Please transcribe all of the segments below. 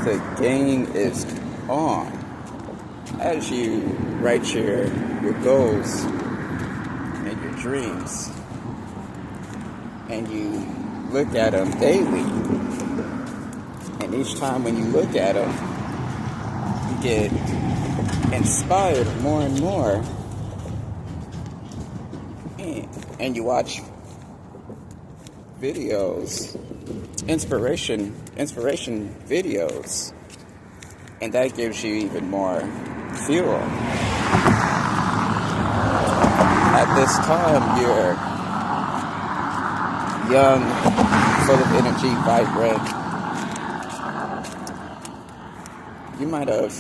the game is on. As you write your goals and your dreams, and you look at them daily, and each time when you look at them, you get inspired more and more, and you watch videos, inspiration videos, and that gives you even more fuel. At this time, you're young, full of energy, vibrant. You might have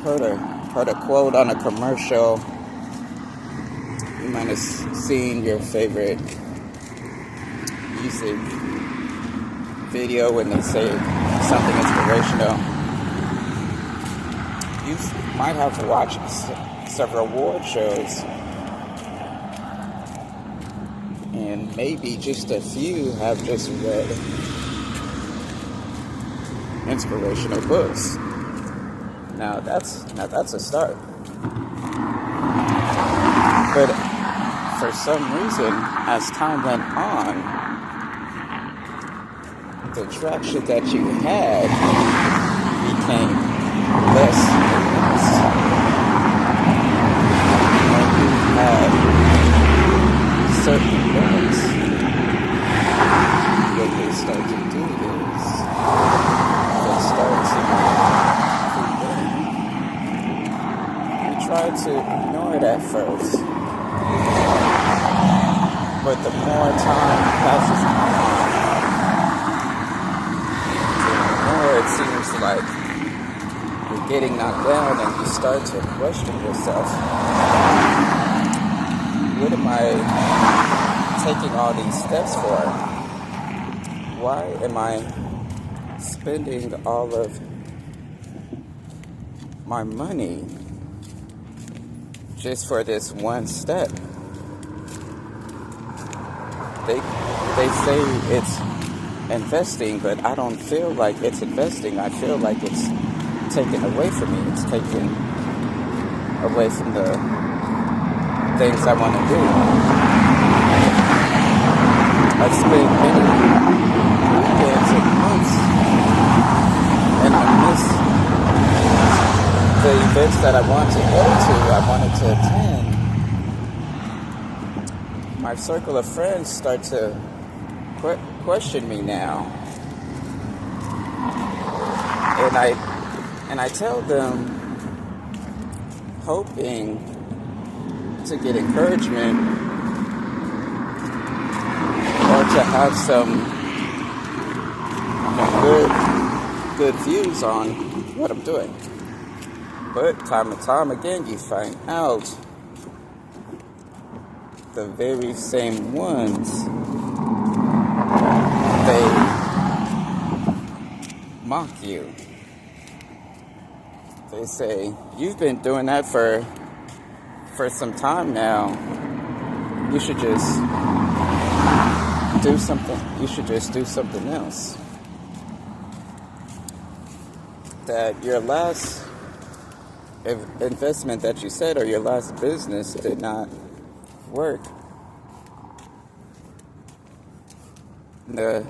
heard a quote on a commercial. You might have seen your favorite music video when they say something inspirational. You might have watched several award shows, and maybe just a few have just read inspirational books. Now that's a start. But for some reason, as time went on, the traction that you had became less and less. And you had certain things. What they start to do is they start to try to ignore it at first, but the more time passes on, the more it seems like you're getting knocked down, and you start to question yourself. What am I taking all these steps for? Why am I spending all of my money just for this one step? They say it's investing, but I don't feel like it's investing. I feel like it's taken away from me. It's taken away from the things I want to do. I spent many weekends and months, and I miss the events that I want to go to, I wanted to attend. My circle of friends start to question me now, and I tell them, hoping to get encouragement or to have some good views on what I'm doing. But time and time again, you find out the very same ones, they mock you. They say, you've been doing that for some time now. You should just do something. You should just do something else. That your last investment that you said, or your last business, did not work. The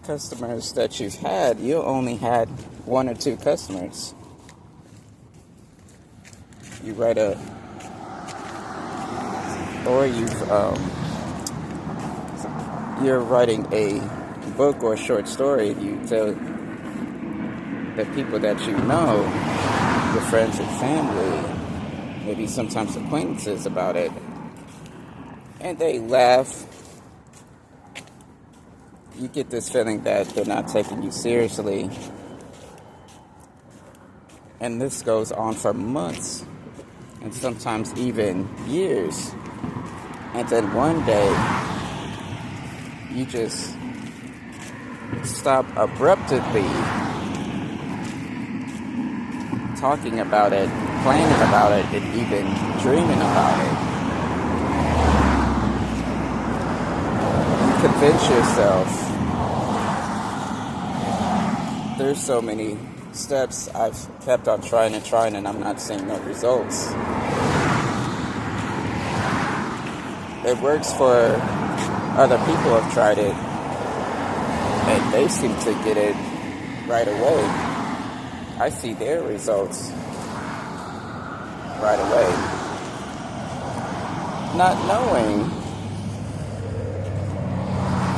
customers that you've had, you only had 1 or 2 customers. You write you're writing a book or a short story. You tell the people that you know, your friends and family, maybe sometimes acquaintances, about it, and they laugh. You get this feeling that they're not taking you seriously, and this goes on for months and sometimes even years, and then one day you just stop abruptly talking about it, planning about it, and even dreaming about it. You convince yourself there's so many steps I've kept on trying and I'm not seeing no results. It works for other people who have tried it, and they seem to get it right away. I see their results right away. Not knowing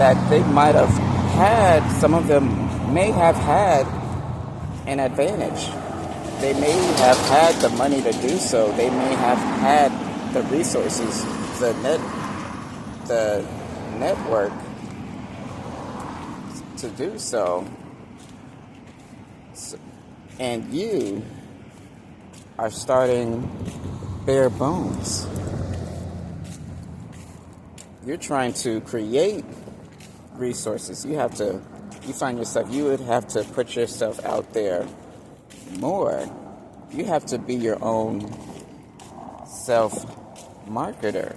that they might have had, some of them may have had an advantage. They may have had the money to do so. They may have had the resources, the network to do so. And you are starting bare bones. You're trying to create resources. You find yourself, you would have to put yourself out there more. You have to be your own self-marketer.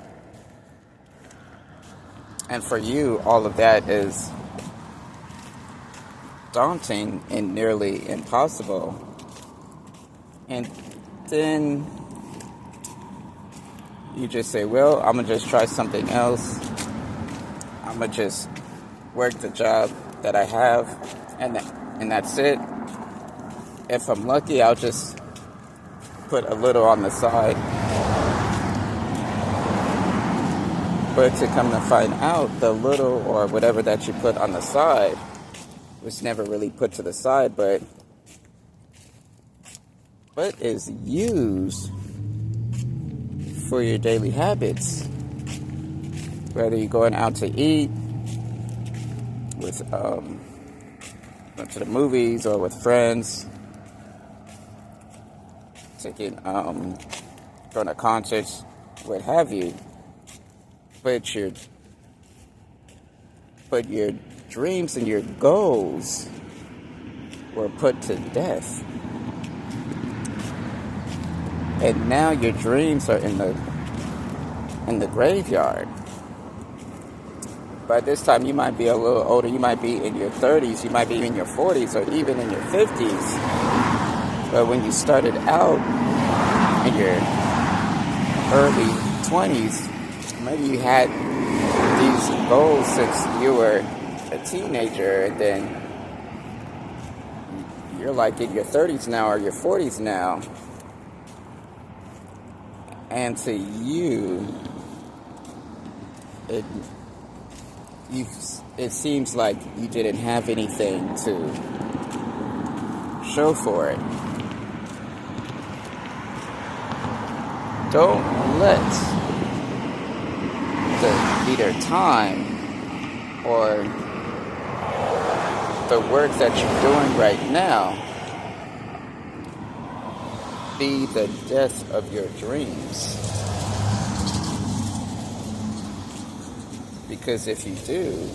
And for you, all of that is daunting and nearly impossible. And then you just say, well, I'm going to just try something else. I'm going to just work the job that I have, and that's it. If I'm lucky, I'll just put a little on the side. But to come to find out, the little or whatever that you put on the side was never really put to the side, but is used for your daily habits. Whether you're going out to eat, with going to the movies, or with friends, going to concerts, what have you. But your dreams and your goals were put to death. And now your dreams are in the graveyard. By this time, you might be a little older. You might be in your 30s. You might be in your 40s, or even in your 50s. But when you started out in your early 20s, maybe you had these goals since you were a teenager, and then you're like in your 30s now or your 40s now. And to you, it seems like you didn't have anything to show for it. Don't let either time or the work that you're doing right now be the death of your dreams. Because if you do,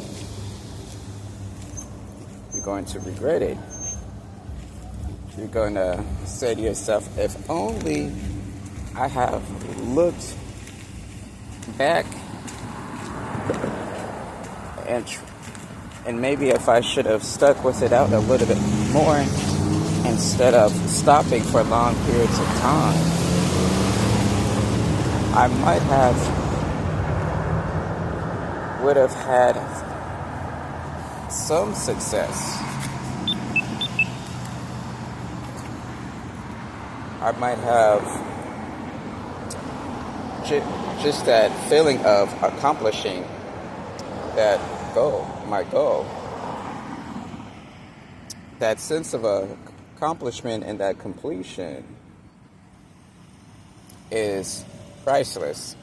you're going to regret it. You're going to say to yourself, if only I have looked back and maybe if I should have stuck with it out a little bit more instead of stopping for long periods of time, I would have had some success. I might have just that feeling of accomplishing that goal, my goal. That sense of accomplishment and that completion is priceless.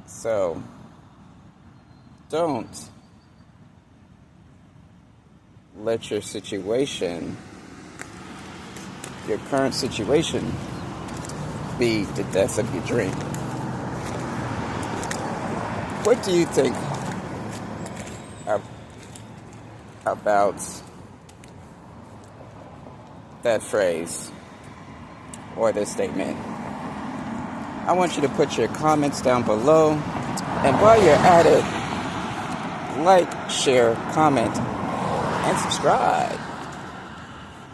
So, don't let your situation, your current situation, be the death of your dream. What do you think about that phrase or this statement? I want you to put your comments down below. And while you're at it, like, share, comment, and subscribe.